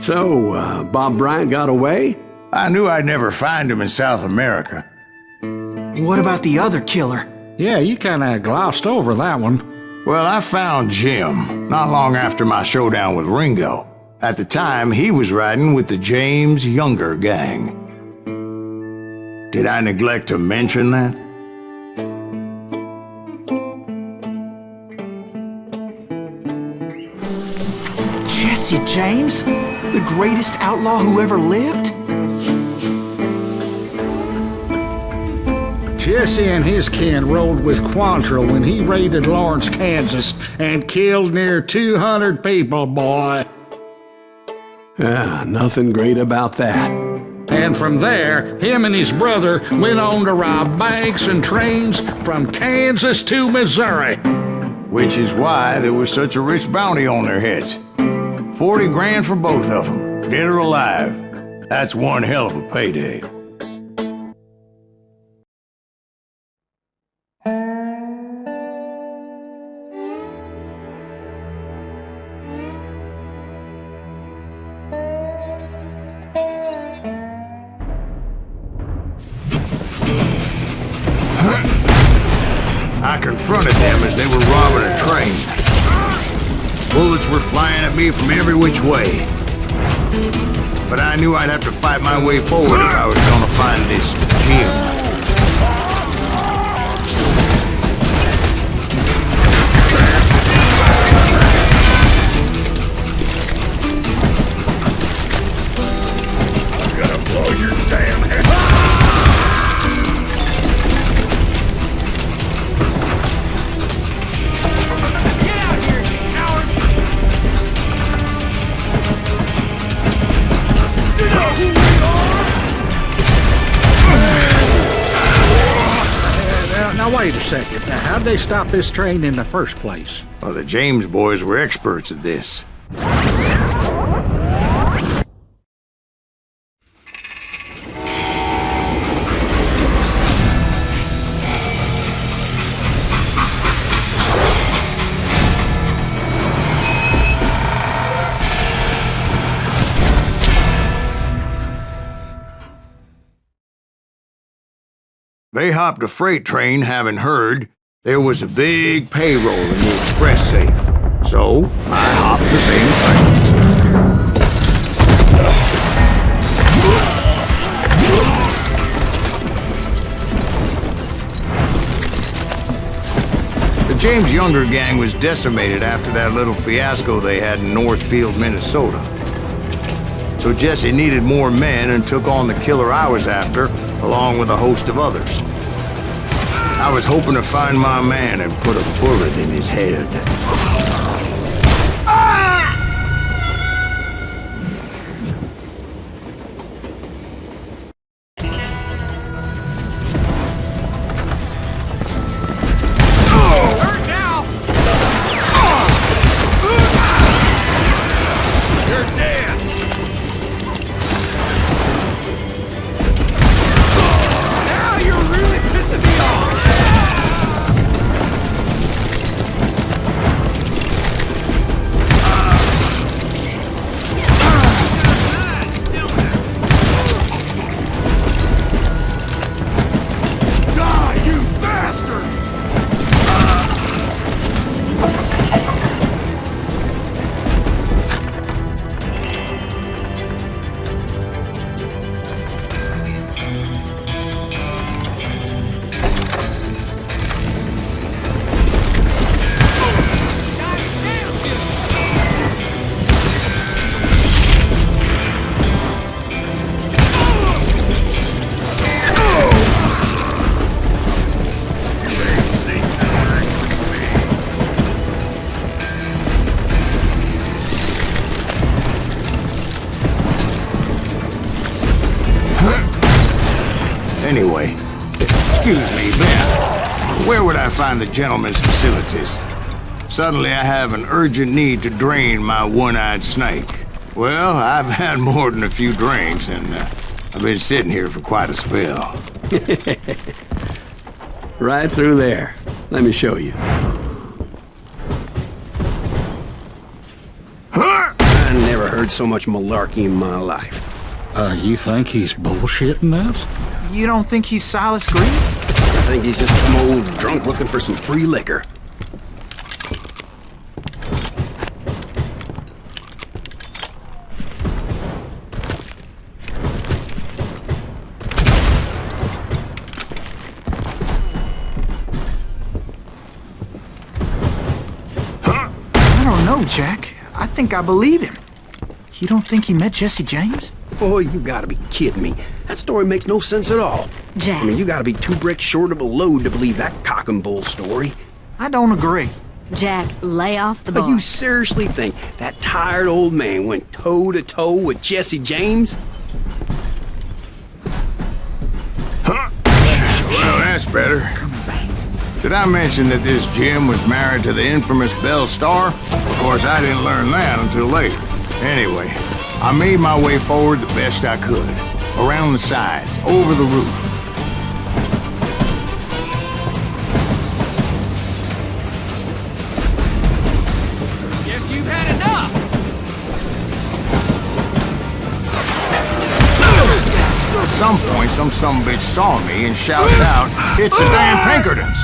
So, Bob Bryant got away? I knew I'd never find him in South America. What about the other killer? Yeah, you kinda glossed over that one. Well, I found Jim not long after my showdown with Ringo. At the time, he was riding with the James Younger gang. Did I neglect to mention that? Jesse James? The greatest outlaw who ever lived? Jesse and his kin rode with Quantrill when he raided Lawrence, Kansas, and killed near 200 people, boy. Nothing great about that. And from there, him and his brother went on to rob banks and trains from Kansas to Missouri. Which is why there was such a rich bounty on their heads. 40 grand for both of them, dead or alive. That's one hell of a payday. I confronted them as they were robbing a train. Bullets were flying at me from every which way. But I knew I'd have to fight my way forward if I was gonna find this Jim. I'm gonna blow your damn head. Now wait a second. Now, how'd they stop this train in the first place? Well, the James boys were experts at this. They hopped a freight train having heard there was a big payroll in the express safe. So, I hopped the same train. The James Younger gang was decimated after that little fiasco they had in Northfield, Minnesota. So Jesse needed more men and took on the killer I was after, along with a host of others. I was hoping to find my man and put a bullet in his head. Anyway, excuse me, Ben. Where would I find the gentleman's facilities? Suddenly I have an urgent need to drain my one-eyed snake. Well, I've had more than a few drinks, and I've been sitting here for quite a spell. Right through there. Let me show you. I never heard heard so much malarkey in my life. You think he's bullshitting us? You don't think he's Silas Greek? I think he's just some old drunk looking for some free liquor. I don't know, Jack. I think I believe him. You don't think he met Jesse James? Boy, you gotta be kidding me. That story makes no sense at all. Jack. I mean, you gotta be 2 bricks short of a load to believe that cock and bull story. I don't agree. Jack, lay off the But bar. you seriously think that tired old man went toe-to-toe with Jesse James? Well, that's better. Did I mention that this Jim was married to the infamous Belle Starr? Of course, I didn't learn that until later. Anyway, I made my way forward the best I could. Around the sides, over the roof. Guess you've had enough! At some point, some sumbitch saw me and shouted out, "It's the damn Pinkertons!"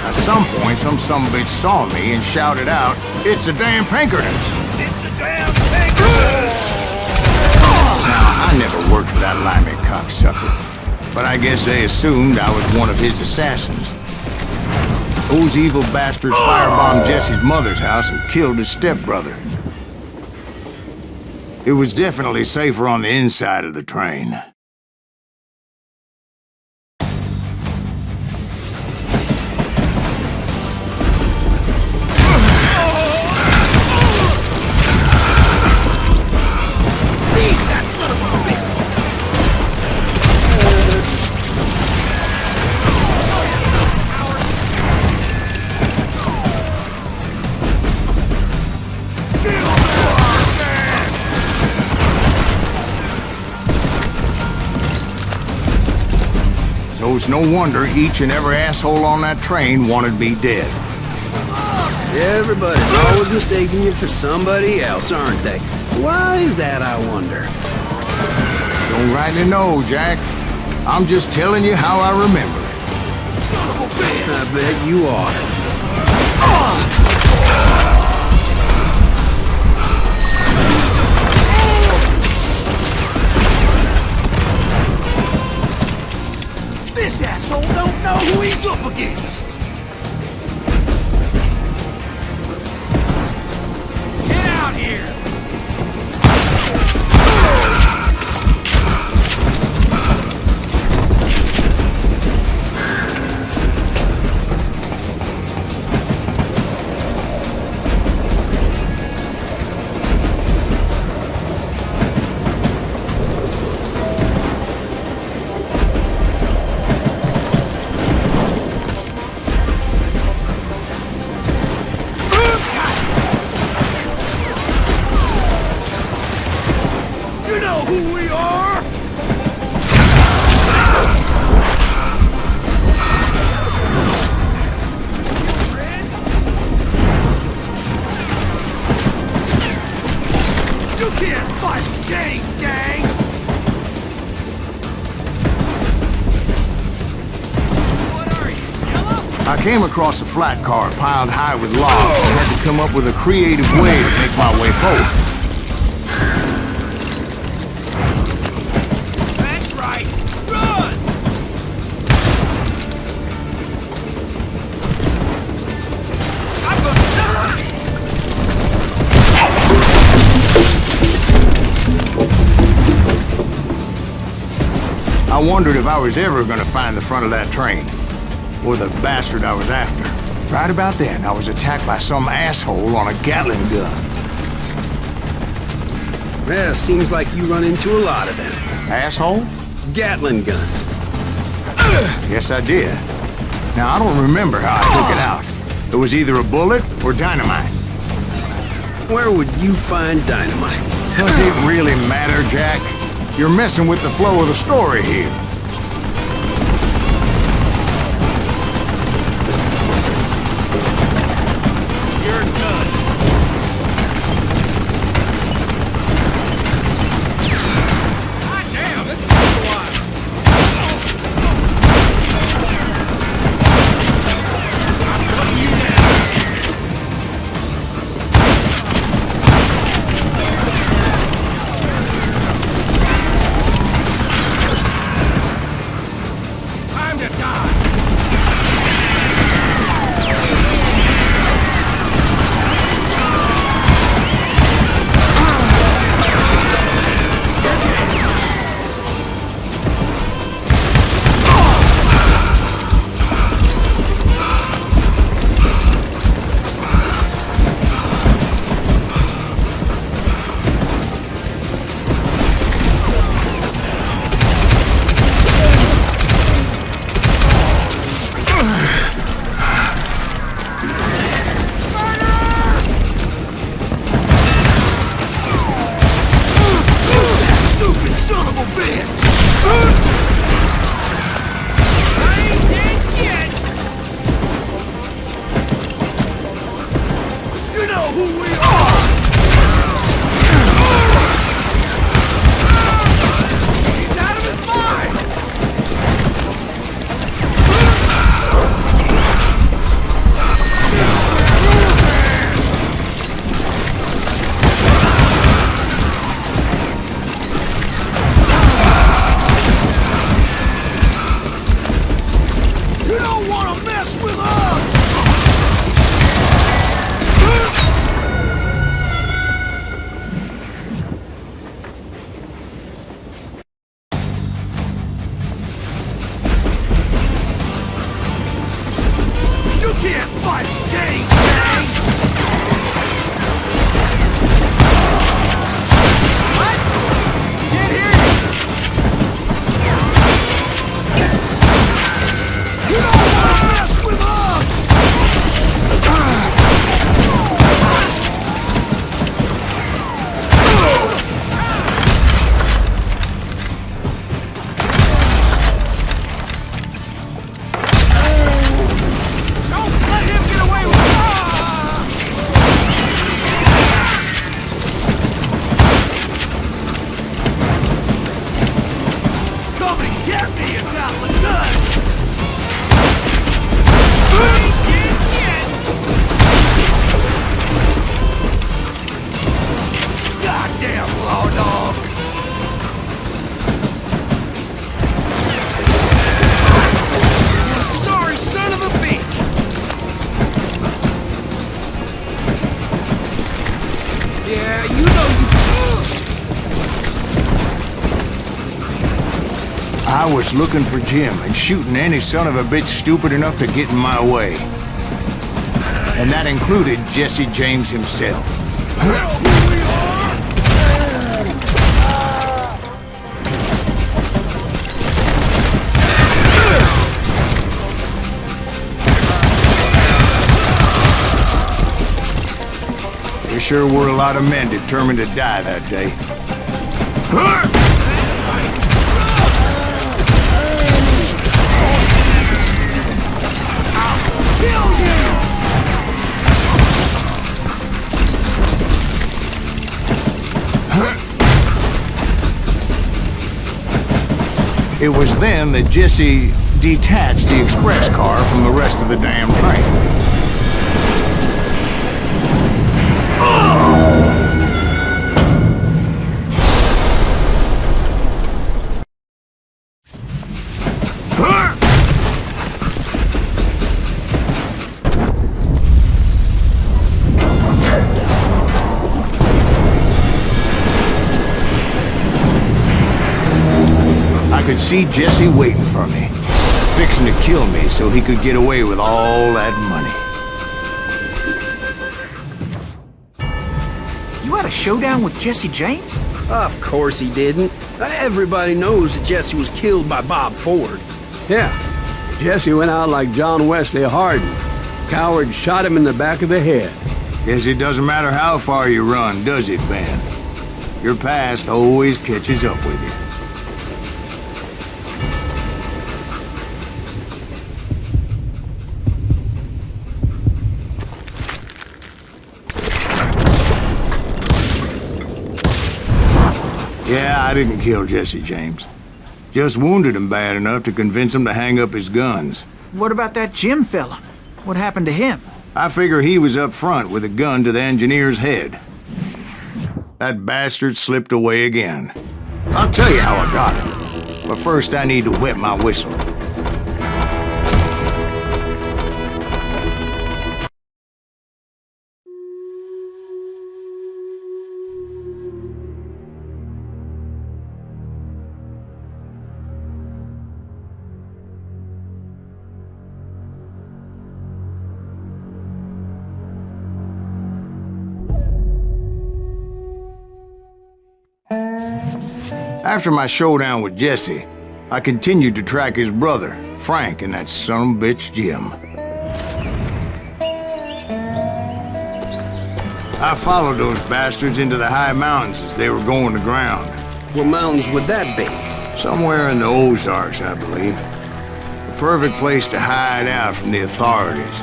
At some point, some sumbitch saw me and shouted out, "It's the damn Pinkertons!" It's the damn Pinkertons! Now, I never worked for that limey cocksucker. But I guess they assumed I was one of his assassins. Those evil bastards firebombed Jesse's mother's house and killed his stepbrother. It was definitely safer on the inside of the train. So it's no wonder each and every asshole on that train wanted me dead. Everybody's always mistaking you for somebody else, aren't they? Why is that, I wonder? Don't rightly know, Jack. I'm just telling you how I remember it. Son of a bitch! I bet you are. This asshole don't know who he's up against! Get out here! I came across a flat car piled high with logs and had to come up with a creative way to make my way forward. That's right! Run! I'm gonna die! I wondered if I was ever gonna find the front of that train. Or the bastard I was after. Right about then, I was attacked by some asshole on a Gatling gun. Well, seems like you run into a lot of them. Asshole? Gatling guns. Yes, I did. Now, I don't remember how I took it out. It was either a bullet or dynamite. Where would you find dynamite? Does it really matter, Jack? You're messing with the flow of the story here. You're done. God damn, this is a while. I'm putting you down. Time to die. Stupid son of a bitch! I ain't dead yet! You know who we are! He's out of his mind! You don't want to mess with us! You can't fight James! What? Can't hear you! You don't want to mess with us! Don't let him get away with it! Come and get me, you goblin nuts! Goddamn law dog! Sorry, son of a bitch! Yeah, you know you... I was looking for Jim and shooting any son of a bitch stupid enough to get in my way. And that included Jesse James himself. You know who we are? There sure were a lot of men determined to die that day. Kill you! It was then that Jesse detached the express car from the rest of the damn train. I could see Jesse waiting for me, fixing to kill me so he could get away with all that money. You had a showdown with Jesse James? Of course he didn't. Everybody knows that Jesse was killed by Bob Ford. Yeah, Jesse went out like John Wesley Hardin. Coward shot him in the back of the head. Guess it doesn't matter how far you run, does it, Ben? Your past always catches up with you. Yeah, I didn't kill Jesse James. Just wounded him bad enough to convince him to hang up his guns. What about that Jim fella? What happened to him? I figure he was up front with a gun to the engineer's head. That bastard slipped away again. I'll tell you how I got him. But first I need to wet my whistle. After my showdown with Jesse, I continued to track his brother, Frank, and that sumbitch Jim. I followed those bastards into the high mountains as they were going to ground. What mountains would that be? Somewhere in the Ozarks, I believe. The perfect place to hide out from the authorities.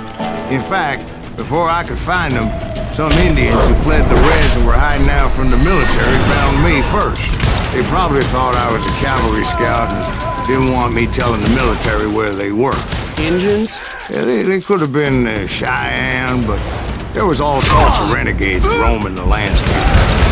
In fact, before I could find them, some Indians who fled the res and were hiding out from the military found me first. They probably thought I was a cavalry scout and didn't want me telling the military where they were. Injuns? Yeah, they could have been Cheyenne, but there was all sorts of renegades roaming the landscape.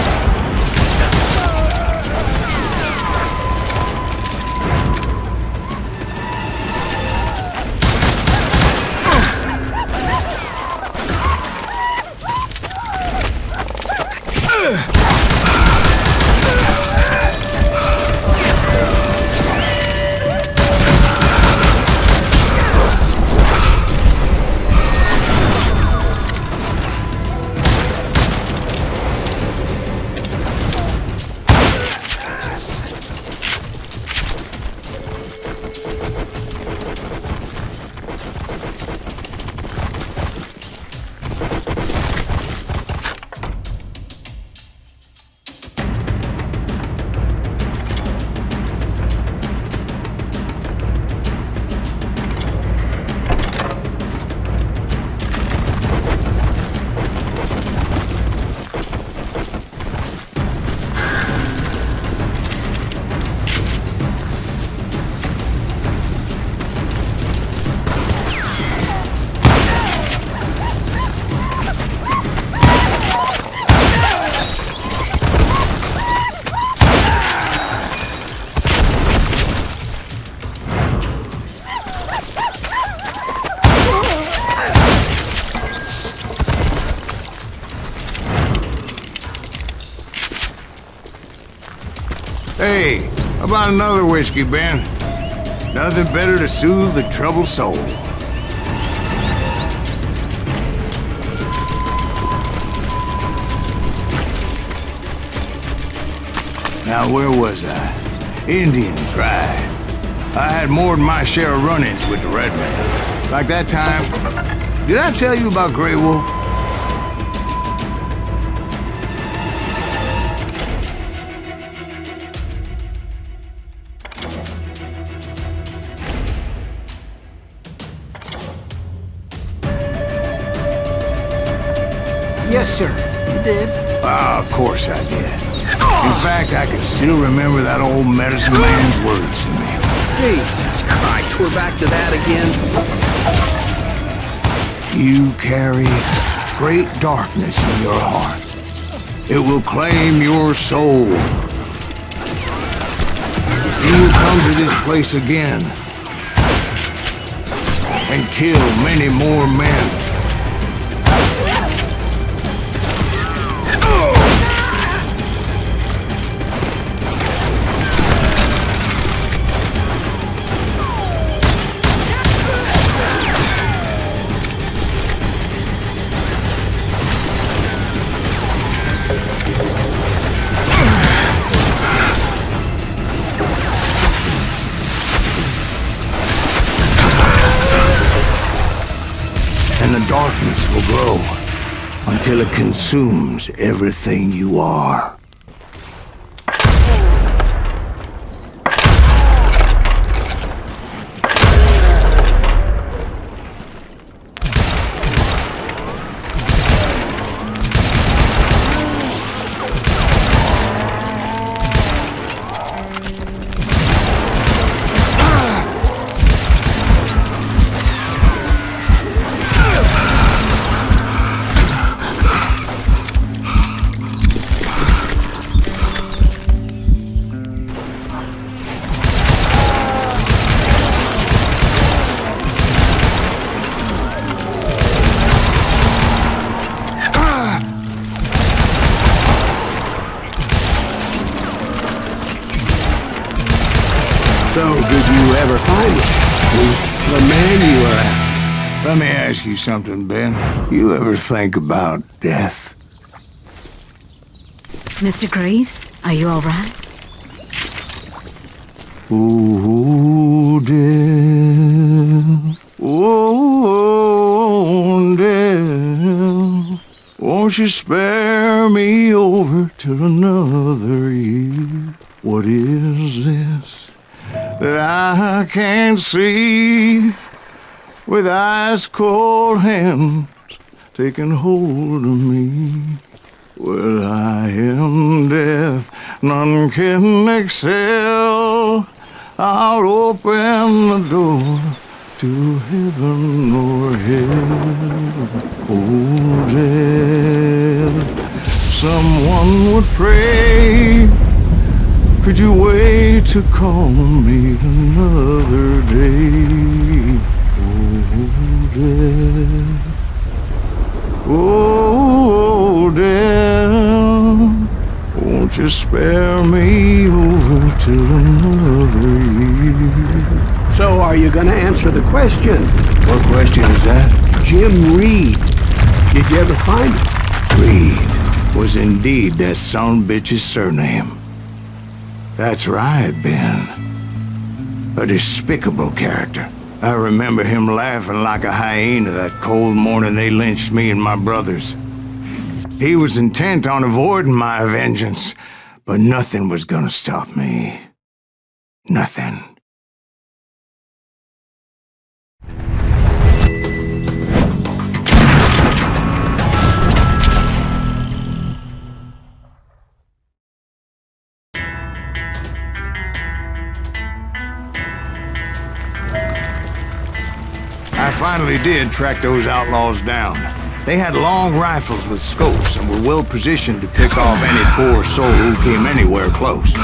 Hey, how about another whiskey, Ben? Nothing better to soothe the troubled soul. Now, where was I? Indians, right. I had more than my share of run-ins with the red man. Like that time... Did I tell you about Grey Wolf? Yes, sir. You did. Of course I did. In fact, I can still remember that old medicine man's words to me. Jesus Christ, we're back to that again? You carry great darkness in your heart. It will claim your soul. You will come to this place again and kill many more men. And the darkness will grow until it consumes everything you are. So, did you ever find it? The man you were after? Let me ask you something, Ben. You ever think about death? Mr. Greaves, are you all right? Oh, death. Oh, death. Won't you spare me over till another year? What is this that I can't see with ice cold hands taking hold of me? Well, I am death, none can excel. I'll open the door to heaven or hell. Oh, death, someone would pray. Could you wait to call me another day? Oh, death. Oh, death, won't you spare me over till another year? So, are you gonna answer the question? What question is that? Jim Reed. Did you ever find him? Reed was indeed that son-bitch's surname. That's right, Ben. A despicable character. I remember him laughing like a hyena that cold morning they lynched me and my brothers. He was intent on avoiding my vengeance, but nothing was gonna stop me. Nothing. I finally did track those outlaws down. They had long rifles with scopes and were well positioned to pick off any poor soul who came anywhere close.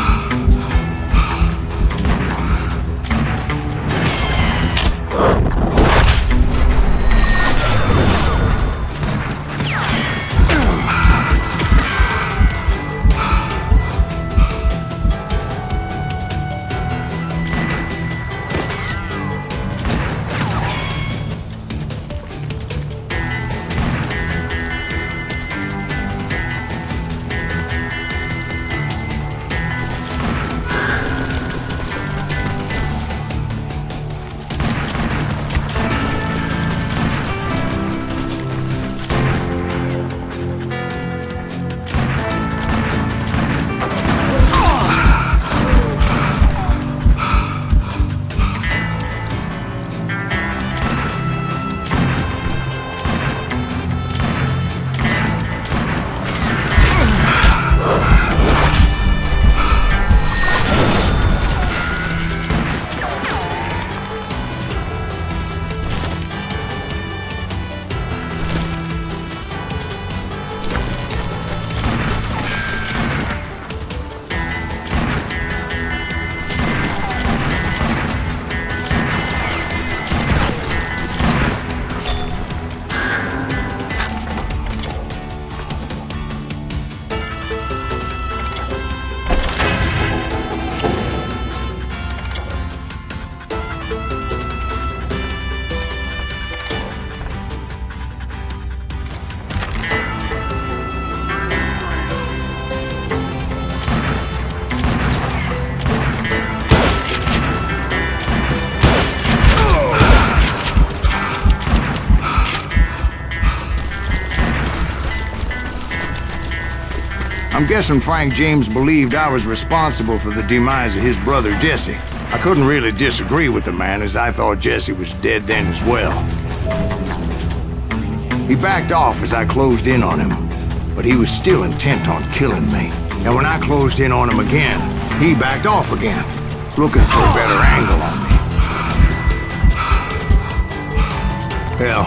I'm guessing Frank James believed I was responsible for the demise of his brother Jesse. I couldn't really disagree with the man, as I thought Jesse was dead then as well. He backed off as I closed in on him, but he was still intent on killing me. And when I closed in on him again, he backed off again, looking for a better angle on me. Hell,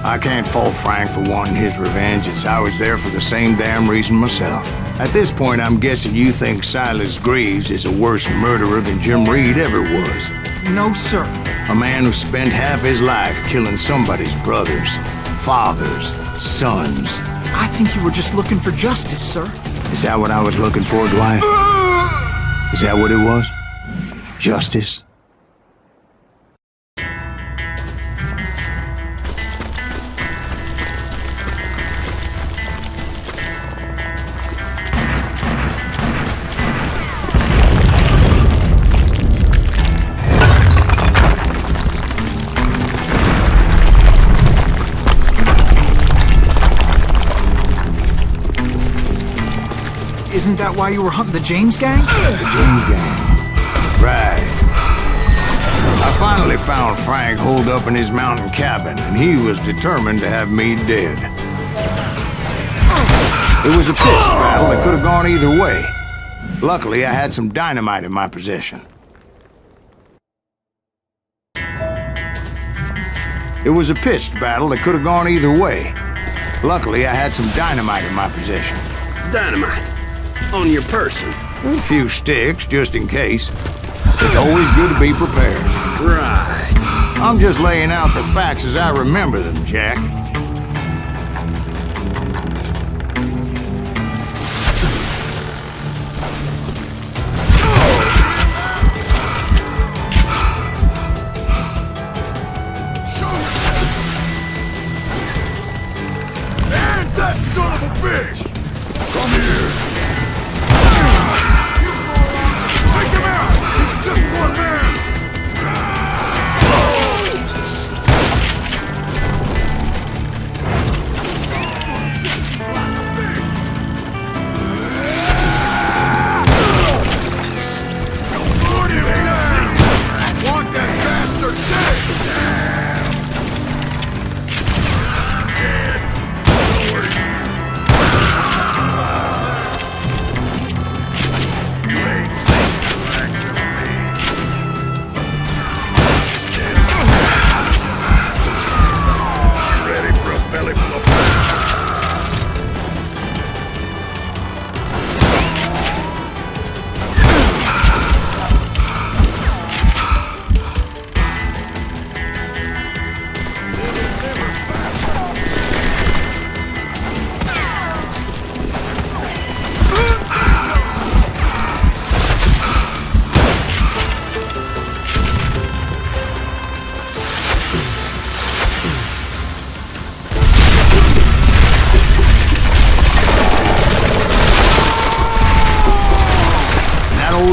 I can't fault Frank for wanting his revenge, as I was there for the same damn reason myself. At this point, I'm guessing you think Silas Greaves is a worse murderer than Jim Reed ever was. No, sir. A man who spent half his life killing somebody's brothers, fathers, sons. I think you were just looking for justice, sir. Is that what I was looking for, Dwight? Is that what it was? Justice. Isn't that why you were hunting the James gang? The James gang. Right. I finally found Frank holed up in his mountain cabin, and he was determined to have me dead. It was a pitched battle that could have gone either way. Luckily, I had some dynamite in my possession. It was a pitched battle that could have gone either way. Luckily, I had some dynamite in my possession. Dynamite. On your person. A few sticks, just in case. It's always good to be prepared. Right. I'm just laying out the facts as I remember them, Jack. And that son of a bitch! Come here! Take him out! He's just one man! What do you see? Want that bastard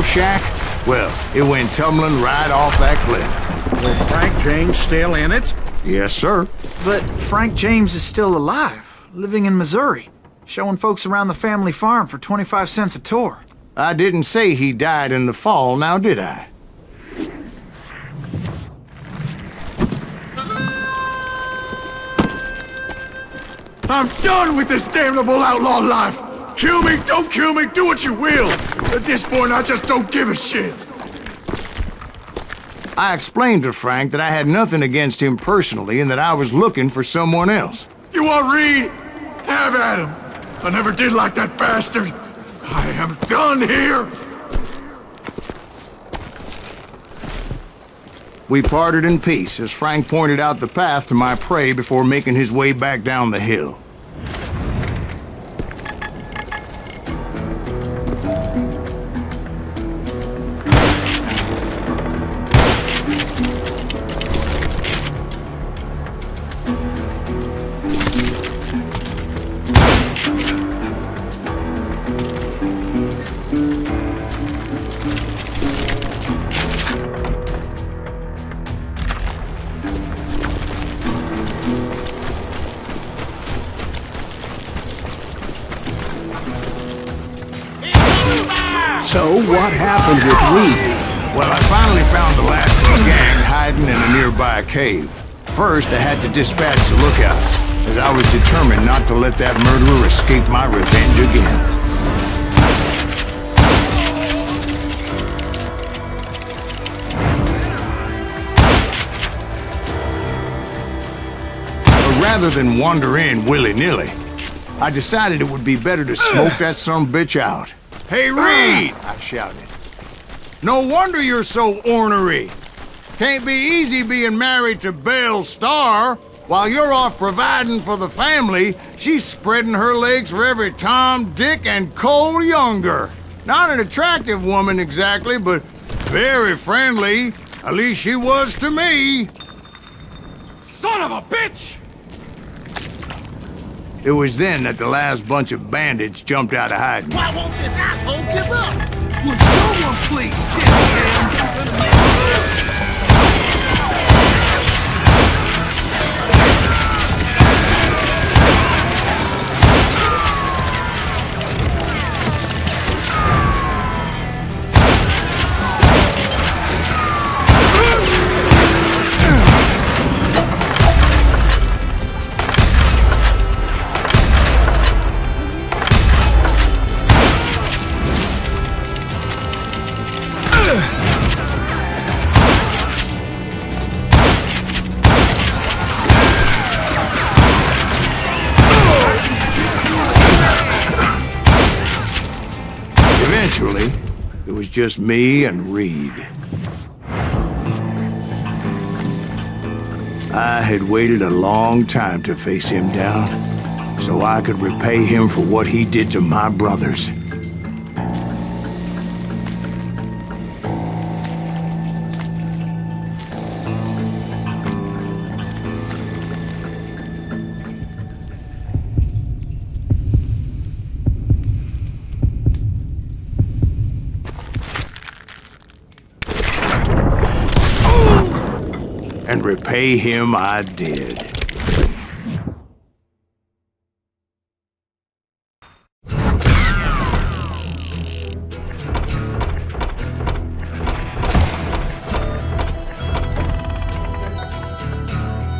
shack? Well, it went tumbling right off that cliff. Was Frank James still in it? Yes, sir. But Frank James is still alive, living in Missouri, showing folks around the family farm for 25 cents a tour. I didn't say he died in the fall, now did I? I'm done with this damnable outlaw life! Kill me, don't kill me, do what you will! At this point, I just don't give a shit! I explained to Frank that I had nothing against him personally and that I was looking for someone else. You want Reed? Have at him! I never did like that bastard! I am done here! We parted in peace as Frank pointed out the path to my prey before making his way back down the hill. So, what happened with Reed? Well, I finally found the last of the gang hiding in a nearby cave. First, I had to dispatch the lookouts, as I was determined not to let that murderer escape my revenge again. But rather than wander in willy-nilly, I decided it would be better to smoke that sumbitch out. "Hey, Reed!" I shouted. "No wonder you're so ornery. Can't be easy being married to Belle Starr. While you're off providing for the family, she's spreading her legs for every Tom, Dick, and Cole Younger. Not an attractive woman exactly, but Very friendly. At least she was to me. Son of a bitch! It was then that the last bunch of bandits jumped out of hiding. Why won't this asshole give up? Would someone please kill him? Eventually, it was just me and Reed. I had waited a long time to face him down, so I could repay him for what he did to my brothers. And repay him I did.